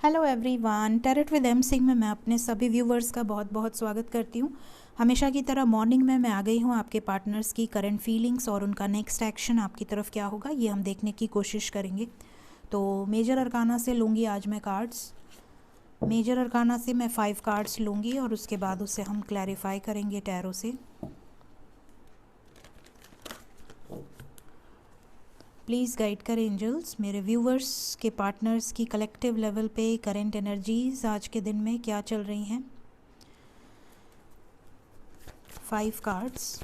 Hello everyone, tarot with M Singh में मैं अपने सभी व्यूवर्स का बहुत बहुत स्वागत करती हूँ। हमेशा की तरह मॉर्निंग में मैं आ गई हूँ आपके पार्टनर्स की करंट फीलिंग्स और उनका नेक्स्ट एक्शन आपकी तरफ क्या होगा ये हम देखने की कोशिश करेंगे। तो मेजर अरकाना से लूँगी आज मैं कार्ड्स। मेजर अरकाना से मैं 5 कार्ड्स लूँगी और उसके बाद उसे हम क्लैरिफाई करेंगे टैरो से। प्लीज़ गाइड करें एंजल्स मेरे व्यूवर्स के पार्टनर्स की कलेक्टिव लेवल पे करंट एनर्जीज आज के दिन में क्या चल रही हैं। 5 cards.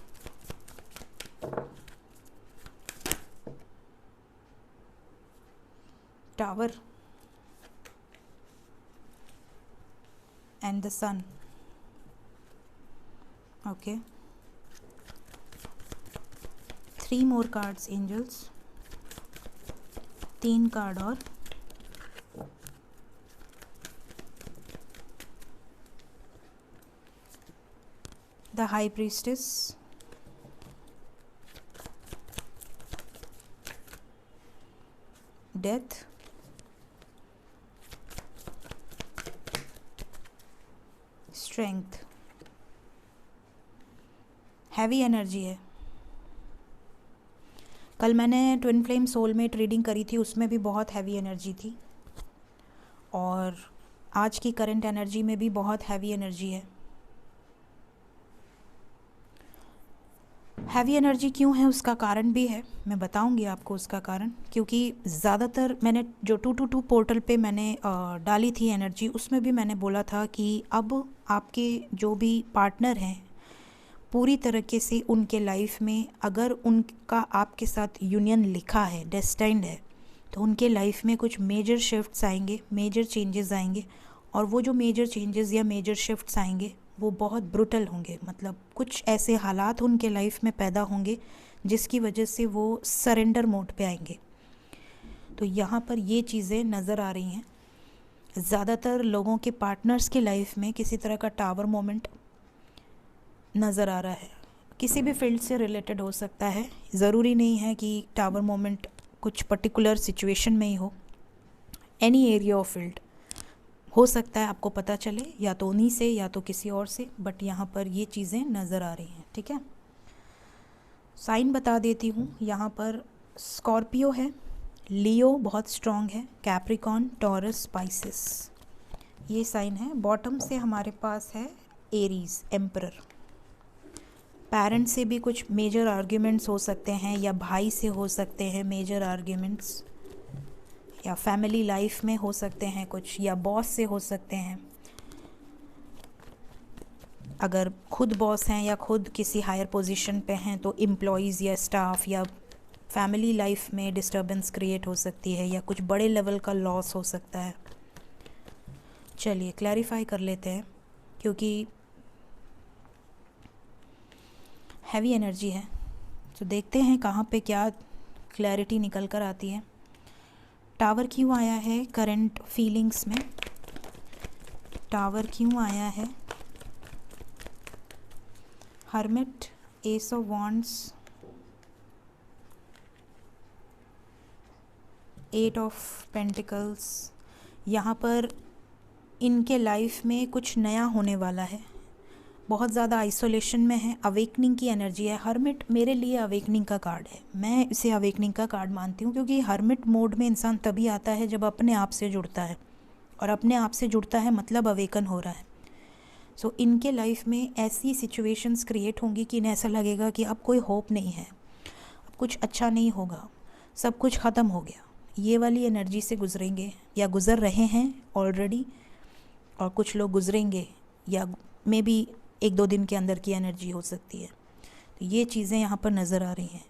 Tower and the sun. Okay, 3 more cards angels. 3 card और the high priestess, death, strength. Heavy energy है। कल मैंने ट्विन फ्लेम सोलमेट रीडिंग करी थी, उसमें भी बहुत हैवी एनर्जी थी और आज की करंट एनर्जी में भी बहुत हैवी एनर्जी है। हैवी एनर्जी क्यों है उसका कारण भी है, मैं बताऊंगी आपको उसका कारण। क्योंकि ज़्यादातर मैंने जो 222 पोर्टल पे मैंने डाली थी एनर्जी, उसमें भी मैंने बोला था कि अब आपके जो भी पार्टनर हैं पूरी तरीके से उनके लाइफ में अगर उनका आपके साथ यूनियन लिखा है, डेस्टाइंड है, तो उनके लाइफ में कुछ मेजर शिफ्ट्स आएंगे, मेजर चेंजेस आएंगे। और वो जो मेजर चेंजेस या मेजर शिफ्ट्स आएंगे वो बहुत ब्रुटल होंगे। मतलब कुछ ऐसे हालात उनके लाइफ में पैदा होंगे जिसकी वजह से वो सरेंडर मोड पे आएंगे। तो यहाँ पर ये चीज़ें नज़र आ रही हैं। ज़्यादातर लोगों के पार्टनर्स के लाइफ में किसी तरह का टावर मोमेंट नज़र आ रहा है। किसी भी फील्ड से रिलेटेड हो सकता है, ज़रूरी नहीं है कि टावर मोमेंट कुछ पर्टिकुलर सिचुएशन में ही हो। एनी एरिया ऑफ फील्ड हो सकता है आपको पता चले, या तो उन्हीं से या तो किसी और से, बट यहाँ पर ये चीज़ें नज़र आ रही हैं। ठीक है, साइन बता देती हूँ। यहाँ पर स्कॉर्पियो है, लियो बहुत स्ट्रॉन्ग है, कैप्रिकॉन, टॉरस, स्पाइसिस, ये साइन है। बॉटम से हमारे पास है एरीज, एम्परर। पेरेंट से भी कुछ मेजर आर्ग्यूमेंट्स हो सकते हैं, या भाई से हो सकते हैं मेजर आर्ग्यूमेंट्स, या फैमिली लाइफ में हो सकते हैं कुछ, या बॉस से हो सकते हैं। अगर खुद बॉस हैं या खुद किसी हायर पोजीशन पे हैं तो एम्प्लॉयज़ या स्टाफ, या फैमिली लाइफ में डिस्टर्बेंस क्रिएट हो सकती है, या कुछ बड़े लेवल का लॉस हो सकता है। चलिए क्लैरिफाई कर लेते हैं, क्योंकि हैवी एनर्जी है। तो देखते हैं कहाँ पे क्या क्लैरिटी निकल कर आती है। टावर क्यों आया है करंट फीलिंग्स में? टावर क्यों आया है? Hermit, S of wands, 8 of pentacles. यहाँ पर इनके लाइफ में कुछ नया होने वाला है। बहुत ज़्यादा आइसोलेशन में है, अवेकनिंग की एनर्जी है। हर्मिट मेरे लिए अवेकनिंग का कार्ड है, मैं इसे अवेकनिंग का कार्ड मानती हूँ, क्योंकि हर्मिट मोड में इंसान तभी आता है जब अपने आप से जुड़ता है, और अपने आप से जुड़ता है मतलब अवेकन हो रहा है। सो इनके लाइफ में ऐसी सिचुएशंस क्रिएट होंगी कि इन्हें ऐसा लगेगा कि अब कोई होप नहीं है, अब कुछ अच्छा नहीं होगा, सब कुछ ख़त्म हो गया। ये वाली एनर्जी से गुजरेंगे, या गुज़र रहे हैं ऑलरेडी, और कुछ लोग गुजरेंगे, या मे बी 1-2 दिन के अंदर की एनर्जी हो सकती है। तो ये चीज़ें यहाँ पर नज़र आ रही हैं।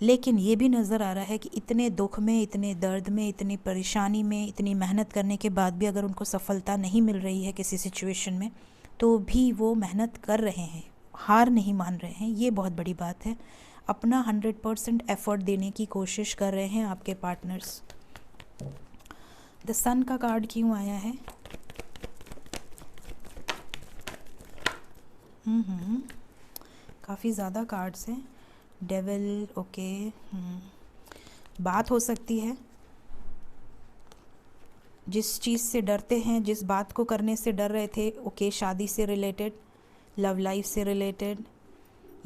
लेकिन ये भी नज़र आ रहा है कि इतने दुख में, इतने दर्द में, इतनी परेशानी में, इतनी मेहनत करने के बाद भी अगर उनको सफलता नहीं मिल रही है किसी सिचुएशन में, तो भी वो मेहनत कर रहे हैं, हार नहीं मान रहे हैं। ये बहुत बड़ी बात है। अपना 100% एफर्ट देने की कोशिश कर रहे हैं आपके पार्टनर्स। द सन का कार्ड क्यों आया है? काफ़ी ज़्यादा कार्ड्स हैं। डेविल, ओके, बात हो सकती है। जिस चीज़ से डरते हैं, जिस बात को करने से डर रहे थे, ओके, शादी से रिलेटेड, लव लाइफ से रिलेटेड,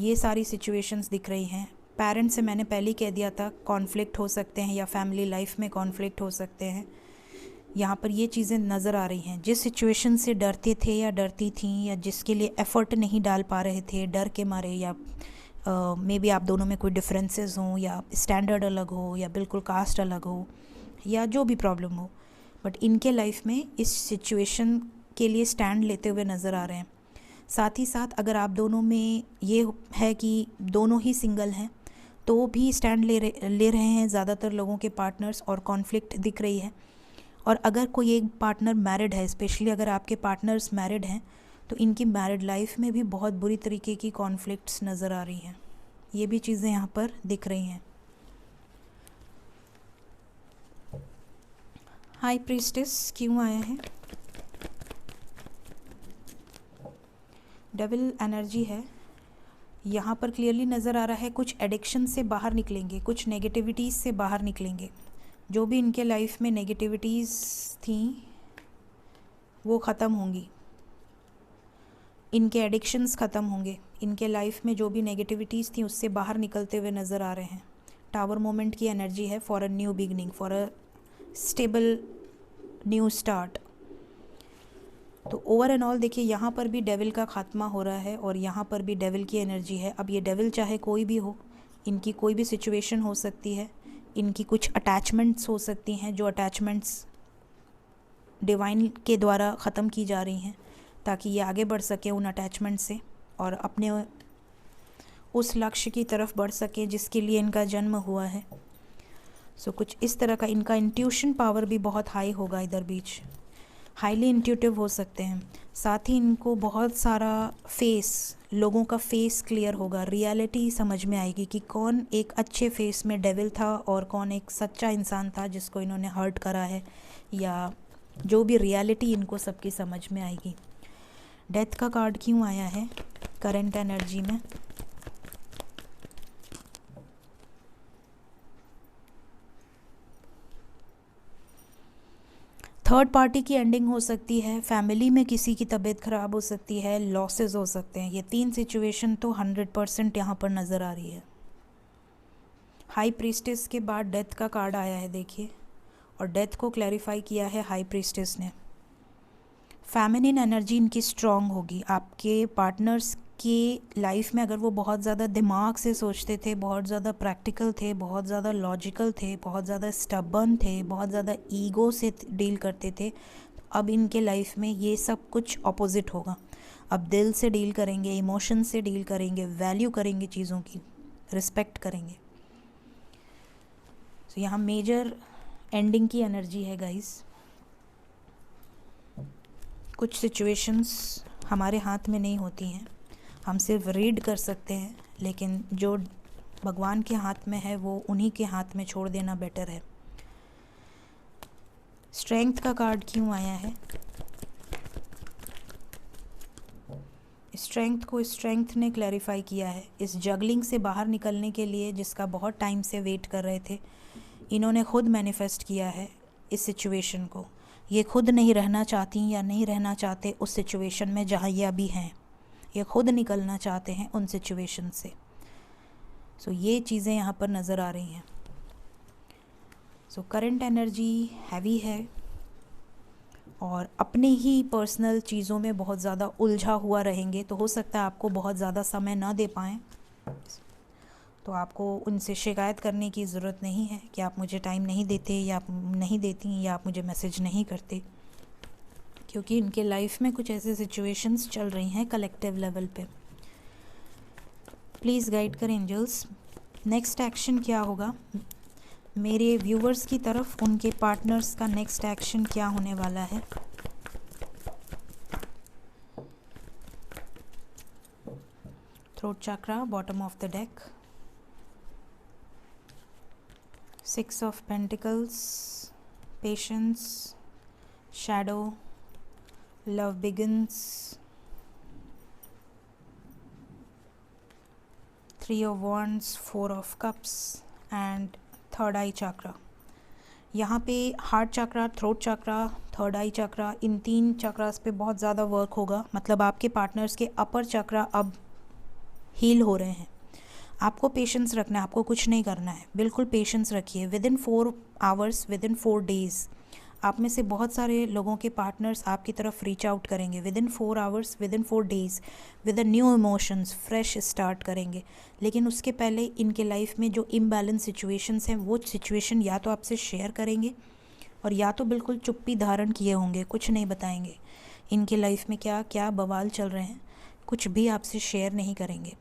ये सारी सिचुएशंस दिख रही हैं। पेरेंट्स से मैंने पहले ही कह दिया था कॉन्फ्लिक्ट हो सकते हैं या फैमिली लाइफ में कॉन्फ्लिक्ट हो सकते हैं। यहाँ पर ये चीज़ें नज़र आ रही हैं। जिस सिचुएशन से डरते थे या डरती थी या जिसके लिए एफ़र्ट नहीं डाल पा रहे थे डर के मारे, या मे बी आप दोनों में कोई डिफरेंसेस हों या स्टैंडर्ड अलग हो या बिल्कुल कास्ट अलग हो या जो भी प्रॉब्लम हो, बट इनके लाइफ में इस सिचुएशन के लिए स्टैंड लेते हुए नज़र आ रहे हैं। साथ ही साथ अगर आप दोनों में ये है कि दोनों ही सिंगल हैं तो भी स्टैंड ले रहे हैं ज़्यादातर लोगों के पार्टनर्स, और कॉन्फ्लिक्ट दिख रही है। और अगर कोई एक पार्टनर मैरिड है, स्पेशली अगर आपके पार्टनर्स मैरिड हैं, तो इनकी मैरिड लाइफ में भी बहुत बुरी तरीके की कॉन्फ्लिक्ट्स नज़र आ रही हैं। ये भी चीज़ें यहाँ पर दिख रही हैं। हाई प्रीस्टेस क्यों आया है? डेविल एनर्जी है। यहाँ पर क्लियरली नज़र आ रहा है कुछ एडिक्शन से बाहर निकलेंगे, कुछ नेगेटिविटीज़ से बाहर निकलेंगे। जो भी इनके लाइफ में नेगेटिविटीज़ थी वो ख़त्म होंगी, इनके एडिक्शंस ख़त्म होंगे। इनके लाइफ में जो भी नेगेटिविटीज़ थी उससे बाहर निकलते हुए नज़र आ रहे हैं। टावर मोमेंट की एनर्जी है for a new beginning, for a stable new start. तो ओवर एंड ऑल देखिए यहाँ पर भी डेविल का खात्मा हो रहा है और यहाँ पर भी डेविल की एनर्जी है। अब ये डेविल चाहे कोई भी हो, इनकी कोई भी सिचुएशन हो सकती है, इनकी कुछ अटैचमेंट्स हो सकती हैं जो अटैचमेंट्स डिवाइन के द्वारा ख़त्म की जा रही हैं ताकि ये आगे बढ़ सके उन अटैचमेंट से और अपने उस लक्ष्य की तरफ बढ़ सके जिसके लिए इनका जन्म हुआ है। सो कुछ इस तरह का इनका इंट्यूशन पावर भी बहुत हाई होगा। इधर बीच हाईली इंट्यूटिव हो सकते हैं। साथ ही इनको बहुत सारा लोगों का फेस क्लियर होगा, रियलिटी समझ में आएगी कि कौन एक अच्छे फेस में डेविल था और कौन एक सच्चा इंसान था जिसको इन्होंने हर्ट करा है, या जो भी रियलिटी इनको सबकी समझ में आएगी। डेथ का कार्ड क्यों आया है करंट एनर्जी में? थर्ड पार्टी की एंडिंग हो सकती है, फैमिली में किसी की तबीयत ख़राब हो सकती है, लॉसेस हो सकते हैं। ये 3 सिचुएशन तो 100% यहाँ पर नज़र आ रही है। हाई प्रीस्टेस के बाद डेथ का कार्ड आया है देखिए, और डेथ को क्लैरिफाई किया है हाई प्रीस्टेस ने। फेमिनिन एनर्जी इनकी स्ट्रॉन्ग होगी। आपके पार्टनर्स की लाइफ में अगर वो बहुत ज़्यादा दिमाग से सोचते थे, बहुत ज़्यादा प्रैक्टिकल थे, बहुत ज़्यादा लॉजिकल थे, बहुत ज़्यादा स्टबर्न थे, बहुत ज़्यादा ईगो से डील करते थे, तो अब इनके लाइफ में ये सब कुछ ऑपोजिट होगा। अब दिल से डील करेंगे, इमोशन से डील करेंगे, वैल्यू करेंगे चीज़ों की, रिस्पेक्ट करेंगे। तो यहाँ मेजर एंडिंग की एनर्जी है गाइस। कुछ सिचुएशंस हमारे हाथ में नहीं होती हैं, हम सिर्फ रीड कर सकते हैं, लेकिन जो भगवान के हाथ में है वो उन्हीं के हाथ में छोड़ देना बेटर है। स्ट्रेंथ का कार्ड क्यों आया है? स्ट्रेंथ को स्ट्रेंथ ने क्लैरिफाई किया है। इस जगलिंग से बाहर निकलने के लिए जिसका बहुत टाइम से वेट कर रहे थे, इन्होंने खुद मैनिफेस्ट किया है इस सिचुएशन को। ये खुद नहीं रहना चाहती या नहीं रहना चाहते उस सिचुएशन में जहाँ ये अभी हैं, ये खुद निकलना चाहते हैं उन सिचुएशन से। सो ये चीज़ें यहाँ पर नज़र आ रही हैं। सो करंट एनर्जी हैवी है और अपने ही पर्सनल चीज़ों में बहुत ज़्यादा उलझा हुआ रहेंगे, तो हो सकता है आपको बहुत ज़्यादा समय ना दे पाएँ। तो आपको उनसे शिकायत करने की ज़रूरत नहीं है कि आप मुझे टाइम नहीं देते या आप नहीं देती या आप मुझे मैसेज नहीं करते, क्योंकि इनके लाइफ में कुछ ऐसे सिचुएशंस चल रही हैं कलेक्टिव लेवल पे। प्लीज़ गाइड करें एंजल्स, नेक्स्ट एक्शन क्या होगा मेरे व्यूवर्स की तरफ, उनके पार्टनर्स का नेक्स्ट एक्शन क्या होने वाला है। Throat chakra, bottom of the deck, 6 of Pentacles, patience, shadow, love begins, 3 of Wands, 4 of Cups and third eye chakra। यहाँ पे हार्ट चक्रा, थ्रोट चक्रा, थर्ड आई चक्रा, इन 3 चक्रास पे बहुत ज़्यादा वर्क होगा। मतलब आपके पार्टनर्स के अपर चक्रा अब हील हो रहे हैं। आपको पेशेंस रखना है, आपको कुछ नहीं करना है, बिल्कुल पेशेंस रखिए। With in 4 hours, with in 4 days आप में से बहुत सारे लोगों के पार्टनर्स आपकी तरफ रीच आउट करेंगे। With in 4 hours, with in 4 days, with a new emotions, fresh start करेंगे। लेकिन उसके पहले इनके लाइफ में जो इम्बैलेंस सिचुएशंस हैं वो सिचुएशन या तो आपसे शेयर करेंगे और या तो बिल्कुल चुप्पी धारण किए होंगे, कुछ नहीं बताएंगे इनके लाइफ में क्या क्या बवाल चल रहे हैं, कुछ भी आपसे शेयर नहीं करेंगे।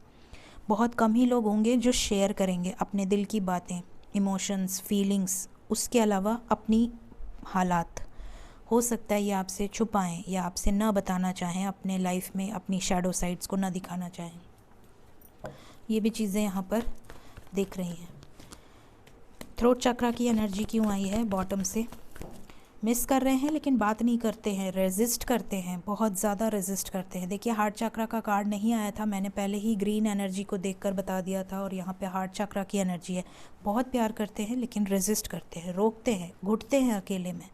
बहुत कम ही लोग होंगे जो शेयर करेंगे अपने दिल की बातें, इमोशंस, फीलिंग्स, उसके अलावा अपनी हालात। हो सकता है ये आपसे छुपाएं या आपसे ना बताना चाहें, अपने लाइफ में अपनी शैडो साइड्स को ना दिखाना चाहें। ये भी चीज़ें यहाँ पर दिख रही हैं। थ्रोट चक्रा की एनर्जी क्यों आई है बॉटम से? मिस कर रहे हैं लेकिन बात नहीं करते हैं, रेजिस्ट करते हैं, बहुत ज़्यादा रेजिस्ट करते हैं। देखिए हार्ट चक्रा का कार्ड नहीं आया था, मैंने पहले ही ग्रीन एनर्जी को देखकर बता दिया था और यहाँ पे हार्ट चक्रा की एनर्जी है। बहुत प्यार करते हैं लेकिन रेजिस्ट करते हैं, रोकते हैं, घुटते हैं, अकेले में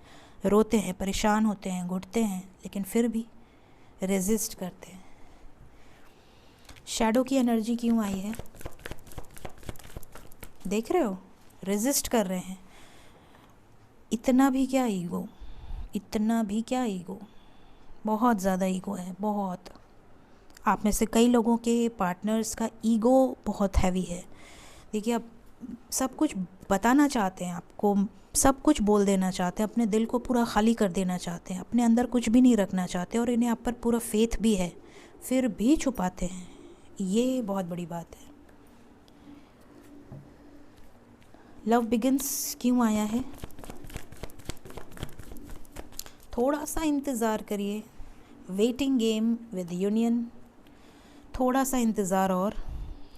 रोते हैं, परेशान होते हैं, घुटते हैं, लेकिन फिर भी रेजिस्ट करते हैं। शैडो की एनर्जी क्यों आई है देख रहे हो? रेजिस्ट कर रहे हैं। इतना भी क्या ईगो, इतना भी क्या ईगो, बहुत ज़्यादा ईगो है, बहुत। आप में से कई लोगों के पार्टनर्स का ईगो बहुत हैवी है। देखिए आप सब कुछ बताना चाहते हैं, आपको सब कुछ बोल देना चाहते हैं, अपने दिल को पूरा खाली कर देना चाहते हैं, अपने अंदर कुछ भी नहीं रखना चाहते और इन्हें आप पर पूरा फेथ भी है, फिर भी छुपाते हैं। ये बहुत बड़ी बात है। लव बिगिंस क्यों आया है? थोड़ा सा इंतज़ार करिए, वेटिंग गेम विद यूनियन, थोड़ा सा इंतज़ार और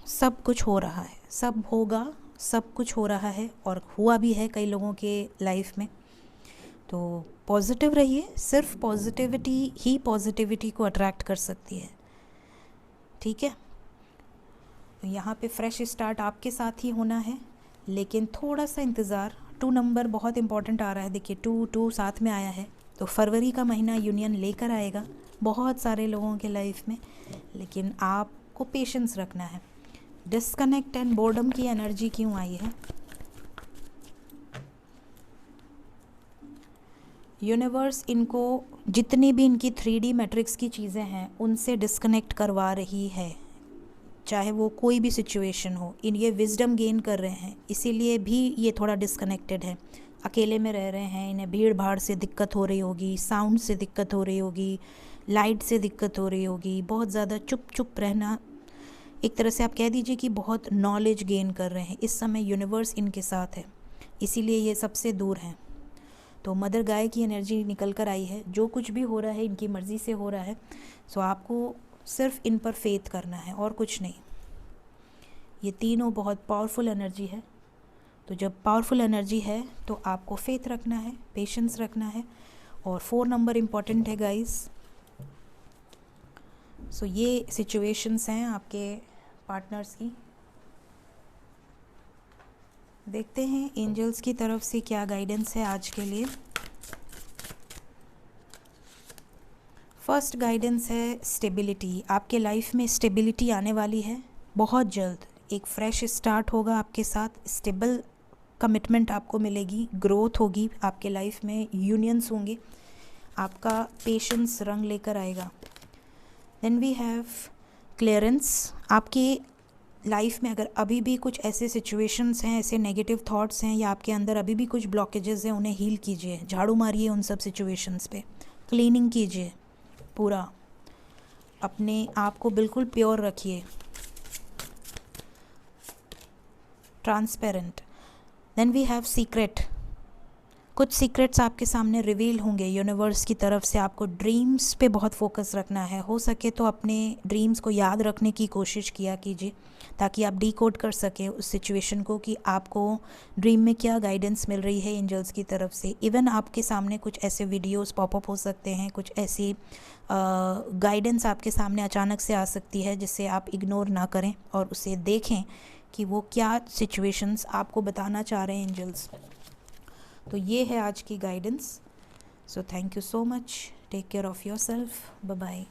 सब कुछ हो रहा है, सब होगा, सब कुछ हो रहा है और हुआ भी है कई लोगों के लाइफ में। तो पॉजिटिव रहिए, सिर्फ पॉजिटिविटी ही पॉजिटिविटी को अट्रैक्ट कर सकती है, ठीक है? यहाँ पे फ्रेश स्टार्ट आपके साथ ही होना है, लेकिन थोड़ा सा इंतज़ार। 2 नंबर बहुत इंपॉर्टेंट आ रहा है, देखिए 2 साथ में आया है, तो फरवरी का महीना यूनियन लेकर आएगा बहुत सारे लोगों के लाइफ में, लेकिन आपको पेशेंस रखना है। डिस्कनेक्ट एंड बोर्डम की एनर्जी क्यों आई है? यूनिवर्स इनको जितनी भी इनकी 3D मैट्रिक्स की चीज़ें हैं उनसे डिस्कनेक्ट करवा रही है, चाहे वो कोई भी सिचुएशन हो। इन ये विजडम गेन कर रहे हैं, इसीलिए भी ये थोड़ा डिस्कनेक्टेड है, अकेले में रह रहे हैं। इन्हें भीड़ भाड़ से दिक्कत हो रही होगी, साउंड से दिक्कत हो रही होगी, लाइट से दिक्कत हो रही होगी, बहुत ज़्यादा चुप चुप रहना। एक तरह से आप कह दीजिए कि बहुत नॉलेज गेन कर रहे हैं। इस समय यूनिवर्स इनके साथ है, इसीलिए ये सबसे दूर हैं। तो मदर गाय की एनर्जी निकल कर आई है, जो कुछ भी हो रहा है इनकी मर्ज़ी से हो रहा है। सो आपको सिर्फ इन पर फेथ करना है और कुछ नहीं। ये तीनों बहुत पावरफुल एनर्जी है, तो जब पावरफुल एनर्जी है तो आपको फेथ रखना है, पेशेंस रखना है। और 4 नंबर इम्पॉर्टेंट है गाइस। सो ये सिचुएशंस हैं आपके पार्टनर्स की। देखते हैं एंजल्स की तरफ से क्या गाइडेंस है आज के लिए। फर्स्ट गाइडेंस है स्टेबिलिटी। आपके लाइफ में स्टेबिलिटी आने वाली है बहुत जल्द। एक फ्रेश स्टार्ट होगा आपके साथ, स्टेबल कमिटमेंट आपको मिलेगी, ग्रोथ होगी आपके लाइफ में, यूनियंस होंगे, आपका पेशेंस रंग लेकर आएगा। Then we have clearance. आपकी लाइफ में अगर अभी भी कुछ ऐसे सिचुएशंस हैं, ऐसे नेगेटिव थॉट्स हैं या आपके अंदर अभी भी कुछ ब्लॉकेजेस हैं, उन्हें हील कीजिए, झाड़ू मारिए उन सब सिचुएशंस पे, क्लीनिंग कीजिए, पूरा अपने आप को बिल्कुल प्योर रखिए, transparent. Then we have secret. कुछ सीक्रेट्स आपके सामने रिवील होंगे यूनिवर्स की तरफ से। आपको ड्रीम्स पे बहुत फोकस रखना है, हो सके तो अपने ड्रीम्स को याद रखने की कोशिश किया कीजिए ताकि आप डिकोड कर सकें उस सिचुएशन को कि आपको ड्रीम में क्या गाइडेंस मिल रही है एंजल्स की तरफ से। इवन आपके सामने कुछ ऐसे वीडियोस पॉपअप हो सकते हैं, कुछ ऐसी गाइडेंस आपके सामने अचानक से आ सकती है जिसे आप इग्नोर ना करें और उसे देखें कि वो क्या सिचुएशंस आपको बताना चाह रहे हैं एंजल्स। तो ये है आज की guidance. So thank you so much, take care of yourself, bye bye.